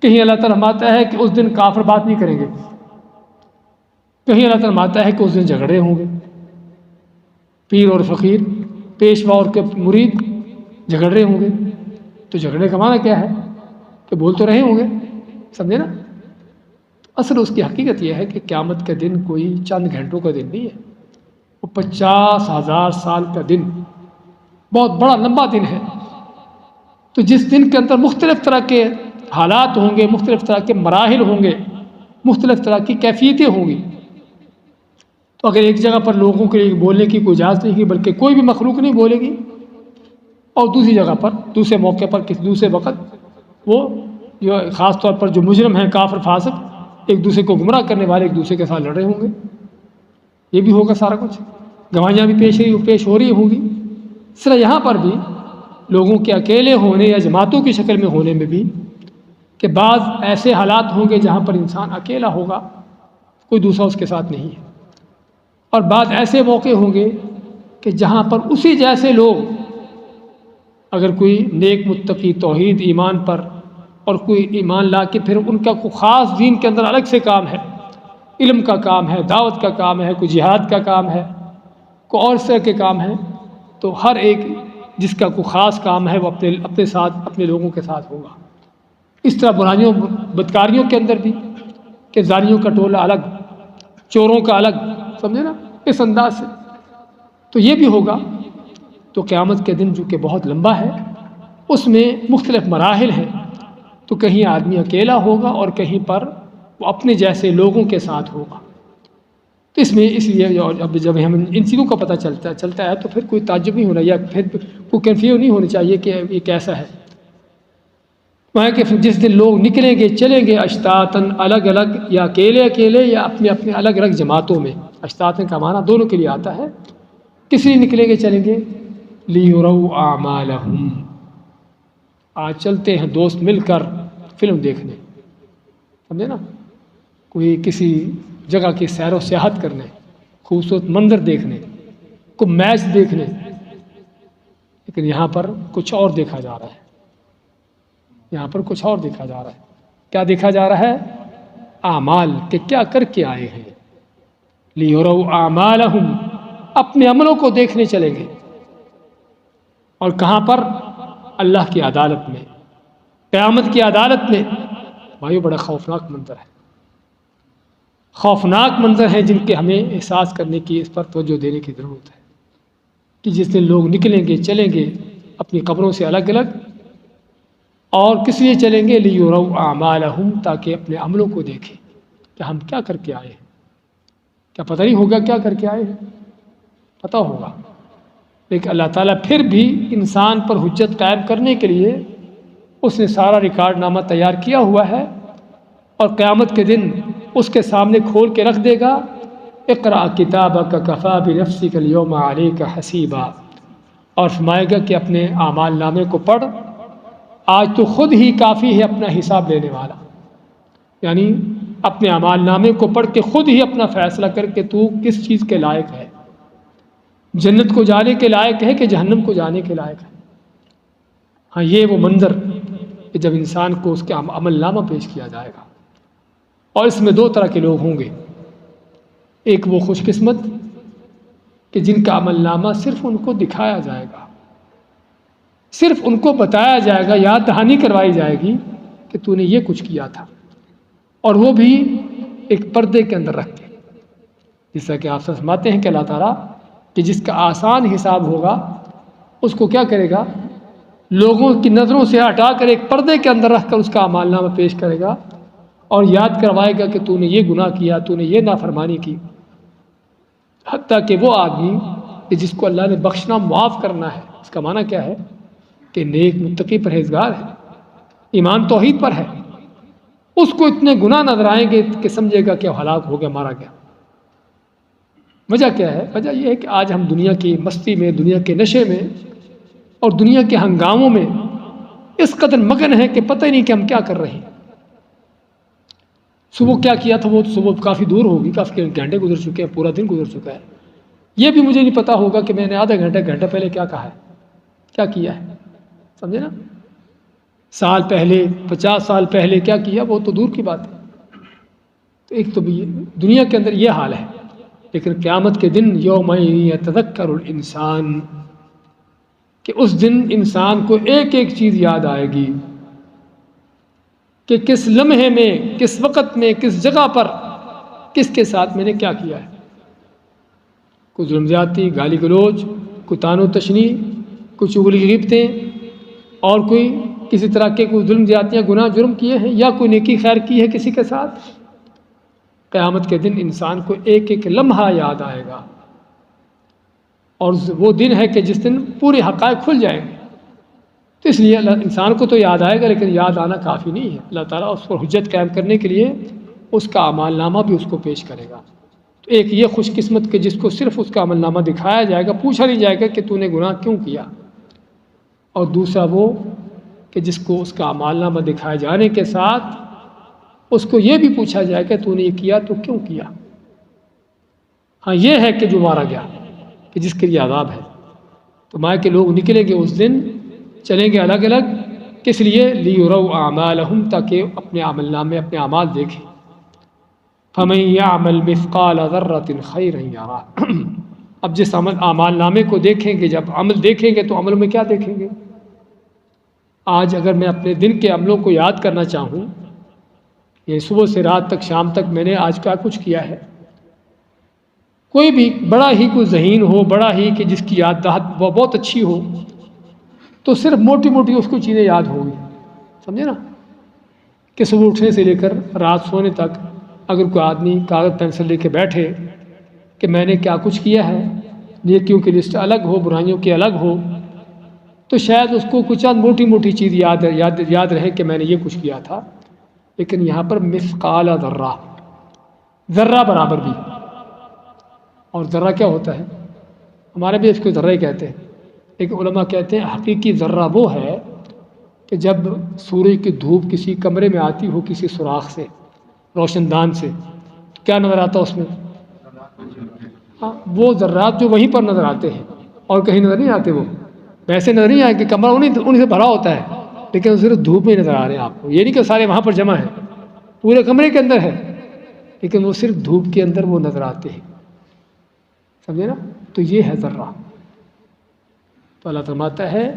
کہیں اللہ تعالیٰ فرماتا ہے کہ اس دن کافر بات نہیں کریں گے، کہیں اللہ تعالیٰ فرماتا ہے کہ اس دن جھگڑے ہوں گے، پیر اور فقیر، پیشوا اور کے مرید جھگڑ رہے ہوں گے۔ تو جھگڑے کا معنی کیا ہے؟ کہ بول تو رہے ہوں گے، سمجھے نا۔ اصل اس کی حقیقت یہ ہے کہ قیامت کا دن کوئی چند گھنٹوں کا دن نہیں ہے، وہ 50,000 سال کا دن، بہت بڑا لمبا دن ہے۔ تو جس دن کے اندر مختلف طرح کے حالات ہوں گے، مختلف طرح کے مراحل ہوں گے، مختلف طرح کی کیفیتیں ہوں گی، تو اگر ایک جگہ پر لوگوں کے لیے بولنے کی کوئی اجازت نہیں ہوگی، بلکہ کوئی بھی مخلوق نہیں بولے گی، اور دوسری جگہ پر، دوسرے موقع پر، کسی دوسرے وقت وہ جو خاص طور پر جو مجرم ہیں، کافر فاسق، ایک دوسرے کو گمراہ کرنے والے ایک دوسرے کے ساتھ لڑ رہے ہوں گے۔ یہ بھی ہوگا سارا کچھ، گواہیاں بھی پیش ہو رہی ہوں گی۔ اس طرح یہاں پر بھی لوگوں کے اکیلے ہونے یا جماعتوں کی شکل میں ہونے میں بھی کہ بعض ایسے حالات ہوں گے جہاں پر انسان اکیلا ہوگا، کوئی دوسرا اس کے ساتھ نہیں ہے، اور بعض ایسے موقع ہوں گے کہ جہاں پر اسی جیسے لوگ، اگر کوئی نیک متقی توحید ایمان پر اور کوئی ایمان لا کے پھر ان کا کوئی خاص دین کے اندر الگ سے کام ہے، علم کا کام ہے، دعوت کا کام ہے، کوئی جہاد کا کام ہے، کوئی اور طرح کے کام ہے، تو ہر ایک جس کا کوئی خاص کام ہے وہ اپنے ساتھ، اپنے لوگوں کے ساتھ ہوگا۔ اس طرح برائیوں بدکاریوں کے اندر بھی کہ زانیوں کا ٹولہ الگ، چوروں کا الگ، سمجھے نا، اس انداز سے تو یہ بھی ہوگا۔ تو قیامت کے دن جو کہ بہت لمبا ہے، اس میں مختلف مراحل ہیں، تو کہیں آدمی اکیلا ہوگا اور کہیں پر وہ اپنے جیسے لوگوں کے ساتھ ہوگا۔ تو اس لیے اب جب ہم ان چیزوں کا پتہ چلتا ہے تو پھر کوئی تعجب نہیں ہونا، یا پھر کوئی کنفیوژن نہیں ہونی چاہیے کہ یہ کیسا ہے۔ وہاں کہ جس دن لوگ نکلیں گے، چلیں گے اشتاتاً، الگ الگ، یا اکیلے اکیلے یا اپنے اپنے الگ الگ جماعتوں میں۔ اشتاتاً کا معنی دونوں کے لیے آتا ہے، کس لیے نکلیں گے، چلیں گے، لیروا اعمالہم، آج چلتے ہیں دوست مل کر فلم دیکھنے، سمجھے نا، کوئی کسی جگہ کی سیر و سیاحت کرنے، خوبصورت منظر دیکھنے، کوئی میچ دیکھنے، لیکن یہاں پر کچھ اور دیکھا جا رہا ہے، یہاں پر کچھ اور دیکھا جا رہا ہے۔ کیا دیکھا جا رہا ہے؟ اعمال، کہ کیا کر کے آئے ہیں۔ لیروا اعمالہم، اپنے عملوں کو دیکھنے چلیں گے، اور کہاں پر؟ اللہ کی عدالت میں، قیامت کی عدالت میں۔ بھائیو، بڑا خوفناک منظر ہے، خوفناک منظر ہے، جن کے ہمیں احساس کرنے کی، اس پر توجہ دینے کی ضرورت ہے کہ جس دن لوگ نکلیں گے، چلیں گے اپنی قبروں سے الگ الگ، اور کس لیے چلیں گے؟ لیروا اعمالہم، تاکہ اپنے عملوں کو دیکھیں کہ ہم کیا کر کے آئے ہیں۔ کیا پتہ نہیں ہوگا کیا کر کے آئے ہیں؟ پتہ ہوگا، لیکن اللہ تعالیٰ پھر بھی انسان پر حجت قائم کرنے کے لیے اس نے سارا ریکارڈ نامہ تیار کیا ہوا ہے، اور قیامت کے دن اس کے سامنے کھول کے رکھ دے گا، اقرأ کتابک کفیٰ بنفسک اليوم علیک حسیبا، اور فرمائے گا کہ اپنے اعمال نامے کو پڑھ، آج تو خود ہی کافی ہے اپنا حساب لینے والا، یعنی اپنے اعمال نامے کو پڑھ کے خود ہی اپنا فیصلہ کر کے تو کس چیز کے لائق ہے، جنت کو جانے کے لائق ہے کہ جہنم کو جانے کے لائق ہے۔ ہاں یہ وہ منظر کہ جب انسان کو اس کے عمل نامہ پیش کیا جائے گا، اور اس میں دو طرح کے لوگ ہوں گے، ایک وہ خوش قسمت کہ جن کا عمل نامہ صرف ان کو دکھایا جائے گا، صرف ان کو بتایا جائے گا، یاد دہانی کروائی جائے گی کہ تو نے یہ کچھ کیا تھا، اور وہ بھی ایک پردے کے اندر رکھ کے، جیسا کہ آپ فرماتے ہیں کہ اللہ تعالیٰ کہ جس کا آسان حساب ہوگا اس کو کیا کرے گا، لوگوں کی نظروں سے ہٹا کر ایک پردے کے اندر رکھ کر اس کا اعمال نامہ پیش کرے گا، اور یاد کروائے گا کہ تو نے یہ گناہ کیا، تو نے یہ نافرمانی کی، حتیٰ کہ وہ آدمی کہ جس کو اللہ نے بخشنا معاف کرنا ہے، اس کا معنی کیا ہے کہ نیک متقی پرہیزگار ہے، ایمان توحید پر ہے، اس کو اتنے گناہ نظر آئیں گے کہ سمجھے گا کہ ہلاک ہو گیا، مارا گیا۔ وجہ کیا ہے؟ وجہ یہ ہے کہ آج ہم دنیا کی مستی میں، دنیا کے نشے میں اور دنیا کے ہنگاموں میں اس قدر مگن ہیں کہ پتہ ہی نہیں کہ ہم کیا کر رہے ہیں۔ صبح کیا کیا تھا وہ صبح کافی دور ہوگی، کافی گھنٹے گزر چکے ہیں، پورا دن گزر چکا ہے، یہ بھی مجھے نہیں پتہ ہوگا کہ میں نے آدھا گھنٹہ پہلے کیا کہا ہے، کیا کیا ہے، سمجھے نا؟ سال پہلے، 50 سال پہلے کیا کیا وہ تو دور کی بات ہے۔ تو ایک تو بھی دنیا کے اندر یہ حال ہے، لیکن قیامت کے دن یوم یتذکر الانسان، کہ اس دن انسان کو ایک ایک چیز یاد آئے گی کہ کس لمحے میں، کس وقت میں، کس جگہ پر، کس کے ساتھ میں نے کیا کیا ہے۔ کوئی ظلم زیادتی، گالی گلوچ، کوئی طعن و تشنیع، کوئی چغلی غیبتیں، اور کوئی کسی طرح کے کوئی ظلم زیادتیاں، گناہ جرم کیے ہیں، یا کوئی نیکی خیر کی ہے کسی کے ساتھ۔ قیامت کے دن انسان کو ایک ایک لمحہ یاد آئے گا، اور وہ دن ہے کہ جس دن پورے حقائق کھل جائیں گے۔ تو اس لیے انسان کو تو یاد آئے گا، لیکن یاد آنا کافی نہیں ہے، اللہ تعالیٰ اس پر حجت قائم کرنے کے لیے اس کا اعمال نامہ بھی اس کو پیش کرے گا۔ تو ایک یہ خوش قسمت کہ جس کو صرف اس کا عمل نامہ دکھایا جائے گا، پوچھا نہیں جائے گا کہ تو نے گناہ کیوں کیا، اور دوسرا وہ کہ جس کو اس کا اعمال نامہ دکھائے جانے کے ساتھ اس کو یہ بھی پوچھا جائے کہ تو نے یہ کیا تو کیوں کیا۔ ہاں یہ ہے کہ جو مارا گیا، کہ جس کے لیے عذاب ہے۔ تو ماں کے لوگ نکلیں گے اس دن، چلیں گے الگ الگ، کس لیے؟ لیروا اعمالہم، تاکہ اپنے عمل نامے، اپنے اعمال دیکھیں۔ فمن یعمل مثقال ذرۃ خیرا یرہ، اب جس اعمال نامے کو دیکھیں گے، جب عمل دیکھیں گے تو عمل میں کیا دیکھیں گے؟ آج اگر میں اپنے دن کے عملوں کو یاد کرنا چاہوں، یہ صبح سے رات تک، شام تک میں نے آج کیا کچھ کیا ہے، کوئی بھی بڑا ہی کوئی ذہین ہو، بڑا ہی کہ جس کی یادداشت بہت اچھی ہو، تو صرف موٹی موٹی اس کو چیزیں یاد ہوگی، سمجھے نا؟ کہ صبح اٹھنے سے لے کر رات سونے تک اگر کوئی آدمی کاغذ پینسل لے کے بیٹھے کہ میں نے کیا کچھ کیا ہے، نیکیوں کی لسٹ الگ ہو، برائیوں کی الگ ہو، تو شاید اس کو کچھ موٹی موٹی چیز یاد رہے کہ میں نے یہ کچھ کیا تھا۔ لیکن یہاں پر مثقال ذرہ، ذرہ برابر بھی، اور ذرہ کیا ہوتا ہے؟ ہمارے بھی اس کو ذرہ ہی کہتے ہیں، لیکن علماء کہتے ہیں حقیقی ذرہ وہ ہے کہ جب سورج کی دھوپ کسی کمرے میں آتی ہو، کسی سوراخ سے، روشن دان سے، تو کیا نظر آتا اس میں؟ ہاں وہ ذرات جو وہیں پر نظر آتے ہیں، اور کہیں نظر نہیں آتے۔ وہ ویسے نظر نہیں آئے کہ کمرہ انہیں سے بھرا ہوتا ہے، لیکن صرف دھوپ میں نظر آ رہے ہیں آپ کو، یہ نہیں کہ سارے وہاں پر جمع ہیں، پورے کمرے کے اندر ہے، لیکن وہ صرف دھوپ کے اندر وہ نظر آتے ہیں، سمجھے نا؟ تو یہ ہے ذرہ۔ تو اللہ فرماتا ہے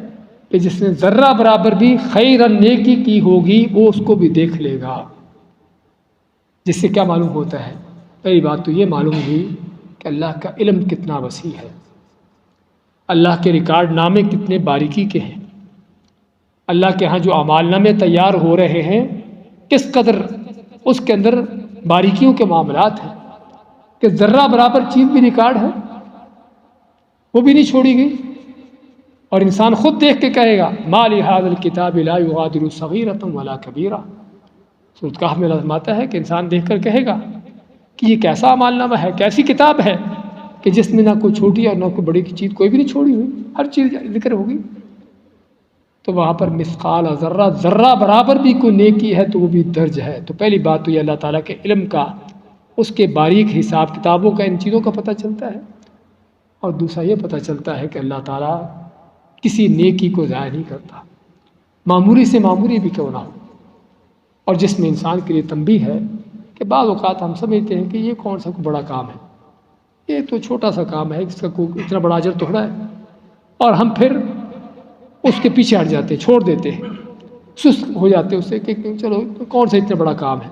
کہ جس نے ذرہ برابر بھی خیرن نیکی کی ہوگی، وہ اس کو بھی دیکھ لے گا۔ جس سے کیا معلوم ہوتا ہے؟ پہلی بات تو یہ معلوم ہوئی کہ اللہ کا علم کتنا وسیع ہے، اللہ کے ریکارڈ نامے کتنے باریکی کے ہیں، اللہ کے ہاں جو اعمال نامے تیار ہو رہے ہیں کس قدر اس کے اندر باریکیوں کے معاملات ہیں، کہ ذرہ برابر چیز بھی ریکارڈ ہے۔ وہ بھی نہیں چھوڑی گئی. اور انسان خود دیکھ کے کہے گا ما لہذا الکتاب لا یغادر صغیرۃ ولا کبیرہ. سورۃ کہف میں فرماتا ہے کہ انسان دیکھ کر کہے گا کہ یہ کیسا اعمال نامہ ہے، کیسی کتاب ہے کہ جس میں نہ کوئی چھوٹی اور نہ کوئی بڑی کی چیز کوئی بھی نہیں چھوڑی ہوئی، ہر چیز ذکر ہوگی. تو وہاں پر مثقال ذرہ، ذرہ برابر بھی کوئی نیکی ہے تو وہ بھی درج ہے. تو پہلی بات تو یہ اللہ تعالیٰ کے علم کا، اس کے باریک حساب کتابوں کا ان چیزوں کا پتہ چلتا ہے. اور دوسرا یہ پتہ چلتا ہے کہ اللہ تعالیٰ کسی نیکی کو ضائع نہیں کرتا، معمولی سے معمولی بھی کیوں نہ ہو. اور جس میں انسان کے لیے تنبیہ ہے کہ بعض اوقات ہم سمجھتے ہیں کہ یہ کون سا کوئی بڑا کام ہے، یہ تو چھوٹا سا کام ہے، اس کا کوئی اتنا بڑا اجر تھوڑا ہے، اور ہم پھر اس کے پیچھے ہٹ جاتے ہیں، چھوڑ دیتے ہیں، سست ہو جاتے ہیں اس سے کہ چلو کون سا اتنا بڑا کام ہے،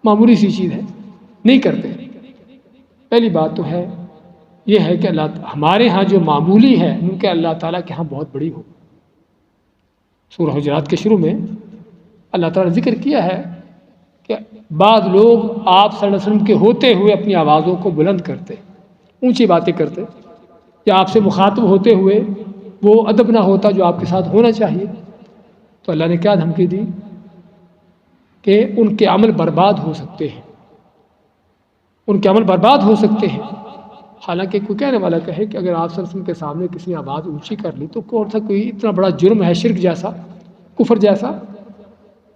معمولی سی چیز ہے، نہیں کرتے. پہلی بات تو ہے یہ ہے کہ ہمارے ہاں جو معمولی ہے ممکن اللہ تعالیٰ کے ہاں بہت بڑی ہو. سورہ حجرات کے شروع میں اللہ تعالیٰ نے ذکر کیا ہے کہ بعض لوگ آپ صلی اللہ علیہ وسلم کے ہوتے ہوئے اپنی آوازوں کو بلند کرتے، اونچی باتیں کرتے، یا آپ سے مخاطب ہوتے ہوئے وہ ادب نہ ہوتا جو آپ کے ساتھ ہونا چاہیے. تو اللہ نے کیا دھمکی دی کہ ان کے عمل برباد ہو سکتے ہیں، ان کے عمل برباد ہو سکتے ہیں. حالانکہ کوئی کہنے والا کہے کہ اگر آپ صلی اللہ علیہ وسلم کے سامنے کسی نے آواز اونچی کر لی تو کون سا کوئی اتنا بڑا جرم ہے، شرک جیسا، کفر جیسا،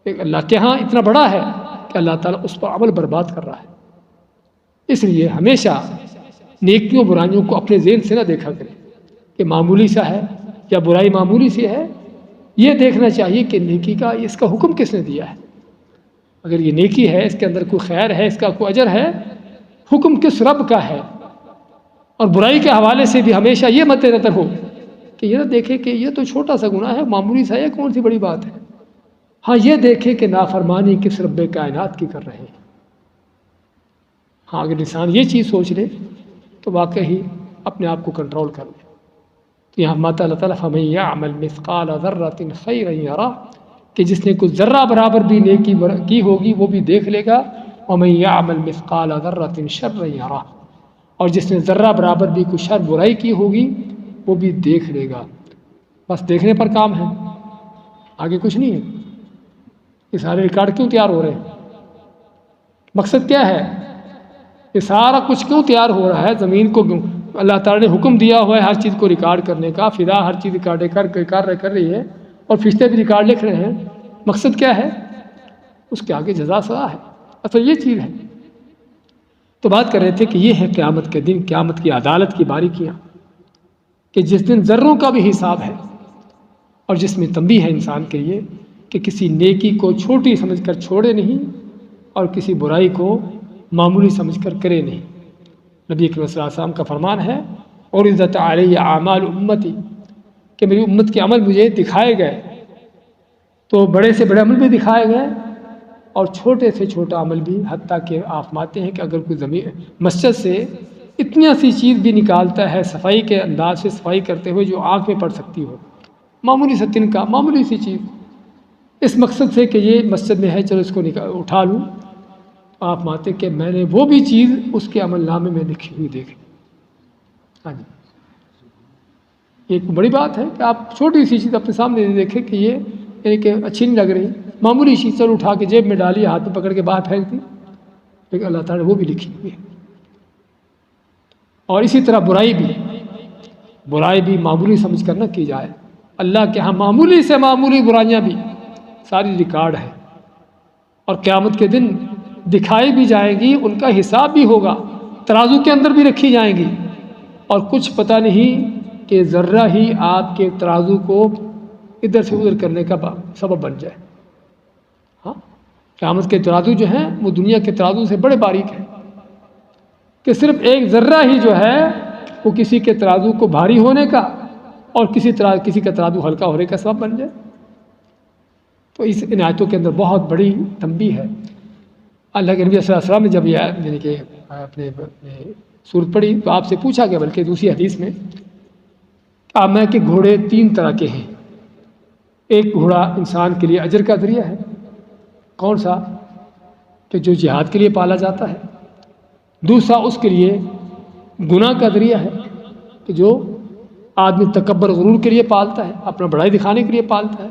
ایک اللہ کے ہاں اتنا بڑا ہے کہ اللہ تعالیٰ اس پر عمل برباد کر رہا ہے. اس لیے ہمیشہ نیکیوں برائیوں کو اپنے ذہن سے نہ دیکھا کرے کہ معمولی سا ہے یا برائی معمولی سی ہے. یہ دیکھنا چاہیے کہ نیکی کا اس کا حکم کس نے دیا ہے. اگر یہ نیکی ہے، اس کے اندر کوئی خیر ہے، اس کا کوئی اجر ہے، حکم کس رب کا ہے. اور برائی کے حوالے سے بھی ہمیشہ یہ مد نظر ہو کہ یہ نہ دیکھے کہ یہ تو چھوٹا سا گناہ ہے، معمولی سا، یہ کون سی بڑی بات ہے. ہاں یہ دیکھے کہ نافرمانی کس رب کائنات کی کر رہے ہیں. ہاں اگر انسان یہ چیز سوچ لے تو واقعی اپنے آپ کو کنٹرول کر لے. تو یہاں ماتا اللہ تعالیٰ فَمَن يَعْمَلْ مِثْقَالَ ذَرَّةٍ خَيْرًا يَرَهُ کہ جس نے کچھ ذرہ برابر بھی نیکی کی ہوگی وہ بھی دیکھ لے گا. وَمَن يَعْمَلْ مِثْقَالَ ذَرَّةٍ شَرًّا يَرَهُ اور جس نے ذرہ برابر بھی کچھ شر برائی کی ہوگی وہ بھی دیکھ لے گا. بس دیکھنے پر کام ہے، آگے کچھ نہیں ہے. یہ سارے ریکارڈ کیوں تیار ہو رہے ہیں؟ مقصد کیا ہے؟ یہ سارا کچھ کیوں تیار ہو رہا ہے؟ زمین کو اللہ تعالیٰ نے حکم دیا ہوا ہے ہر چیز کو ریکارڈ کرنے کا، فضا ہر چیز ریکارڈ کر رہی ہے، اور فرشتے بھی ریکارڈ لکھ رہے ہیں. مقصد کیا ہے؟ اس کے آگے جزا سزا ہے. اصل یہ چیز ہے. تو بات کر رہے تھے کہ یہ ہے قیامت کے دن، قیامت کی عدالت کی باریکیاں، کہ جس دن ذروں کا بھی حساب ہے، اور جس میں تنبیہ ہے انسان کے لیے کہ کسی نیکی کو چھوٹی سمجھ کر چھوڑے نہیں اور کسی برائی کو معمولی سمجھ کر کرے نہیں. نبی کریم صلی اللہ علیہ وسلم کا فرمان ہے عرضت علی اعمال امتی کہ میری امت کے عمل مجھے دکھائے گئے. تو بڑے سے بڑے عمل بھی دکھائے گئے اور چھوٹے سے چھوٹا عمل بھی، حتیٰ کہ آپ فرماتے ہیں کہ اگر کوئی مسجد سے اتنی سی چیز بھی نکالتا ہے صفائی کے انداز سے صفائی کرتے ہوئے جو آنکھ میں پڑ سکتی ہو، معمولی سے تنکا، معمولی سی چیز، اس مقصد سے کہ یہ مسجد میں ہے چلو اس کو اٹھا لوں، آپ مانتے کہ میں نے وہ بھی چیز اس کے عمل نامے میں لکھی ہوئی دیکھی. ہاں جی، ایک بڑی بات ہے کہ آپ چھوٹی سی چیز اپنے سامنے دیکھیں کہ یہ یعنی کہ اچھی نہیں لگ رہی، معمولی چیز چل اٹھا کے جیب میں ڈالی، ہاتھ میں پکڑ کے باہر پھینک دی، لیکن اللہ تعالیٰ نے وہ بھی لکھی ہوئی ہے. اور اسی طرح برائی بھی معمولی سمجھ کر نہ کی جائے. اللہ کے ہاں معمولی سے معمولی برائیاں بھی ساری ریکارڈ ہے، اور قیامت کے دن دکھائی بھی جائیں گی، ان کا حساب بھی ہوگا، ترازو کے اندر بھی رکھی جائیں گی، اور کچھ پتہ نہیں کہ ذرہ ہی آپ کے ترازو کو ادھر سے ادھر کرنے کا سبب بن جائے. ہاں قیامت کے ترازو جو ہیں وہ دنیا کے ترازو سے بڑے باریک ہیں کہ صرف ایک ذرہ ہی جو ہے وہ کسی کے ترازو کو بھاری ہونے کا اور کسی کا ترازو ہلکا ہونے کا سبب بن جائے. تو اس ان آیتوں کے اندر بہت بڑی تنبیہ ہے. اللہ کے نبی صلی اللہ علیہ وسلم نے جب یہ یعنی کہ اپنے سورت پڑھی تو آپ سے پوچھا گیا، بلکہ دوسری حدیث میں کہ گھوڑے 3 طرح کے ہیں. ایک گھوڑا انسان کے لیے اجر کا ذریعہ ہے، کون سا؟ کہ جو جہاد کے لیے پالا جاتا ہے. دوسرا اس کے لیے گناہ کا ذریعہ ہے کہ جو آدمی تکبر غرور کے لیے پالتا ہے، اپنا بڑائی دکھانے کے لیے پالتا ہے.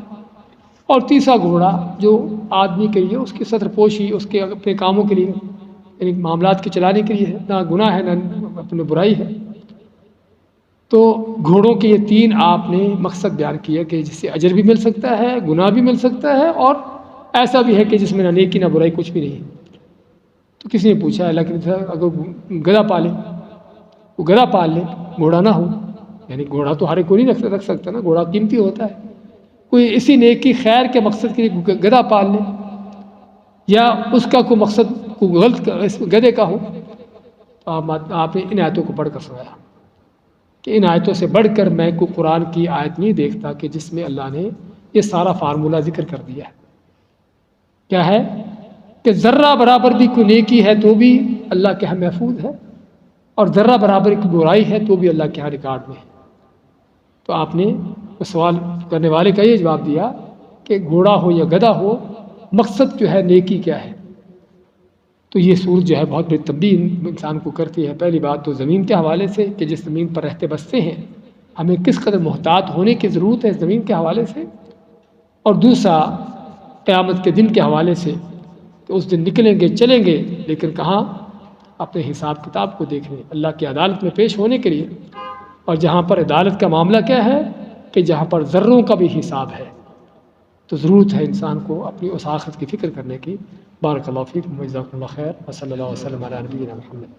اور تیسرا گھوڑا جو آدمی کے لیے اس کی سطر پوشی، اس کے اپنے کاموں کے لیے، یعنی معاملات کے چلانے کے لیے ہے، نہ گناہ ہے نہ اپنے برائی ہے. تو گھوڑوں کے یہ تین آپ نے مقصد بیان کیا کہ جس سے اجر بھی مل سکتا ہے، گناہ بھی مل سکتا ہے، اور ایسا بھی ہے کہ جس میں نہ نیکی نہ برائی کچھ بھی نہیں ہے. تو کسی نے پوچھا اللہ کے اگر گدھا پالے، وہ گدھا پال لے، گھوڑا نہ ہو، یعنی گھوڑا تو ہر ایک کو نہیں رکھ سکتا نا، گھوڑا قیمتی ہوتا ہے. کوئی اسی نیکی خیر کے مقصد کے لیے گدھا پال لے، یا اس کا کوئی مقصد کوئی غلط گدھے کا ہو. تو آپ نے ان آیتوں کو پڑھ کر سنایا کہ ان آیتوں سے بڑھ کر میں کوئی قرآن کی آیت نہیں دیکھتا کہ جس میں اللہ نے یہ سارا فارمولہ ذکر کر دیا ہے. کیا ہے کہ ذرہ برابر بھی کوئی نیکی ہے تو بھی اللہ کے ہاں محفوظ ہے، اور ذرہ برابر کی برائی ہے تو بھی اللہ کے ہاں ریکارڈ میں ہے. تو آپ نے سوال کرنے والے کا یہ جواب دیا کہ گھوڑا ہو یا گدھا ہو، مقصد جو ہے نیکی کیا ہے. تو یہ صورت جو ہے بہت بڑی تنبیہ انسان کو کرتی ہے. پہلی بات تو زمین کے حوالے سے کہ جس زمین پر رہتے بستے ہیں ہمیں کس قدر محتاط ہونے کی ضرورت ہے زمین کے حوالے سے، اور دوسرا قیامت کے دن کے حوالے سے کہ اس دن نکلیں گے چلیں گے، لیکن کہاں؟ اپنے حساب کتاب کو دیکھنے، اللہ کی عدالت میں پیش ہونے کے لیے. اور جہاں پر عدالت کا معاملہ کیا ہے کہ جہاں پر ذروں کا بھی حساب ہے. تو ضرورت ہے انسان کو اپنی اس آخرت کی فکر کرنے کی. بارک اللہ فیکم و جزاکم اللہ خیر، و صلی اللہ وسلم علی نبینا محمد.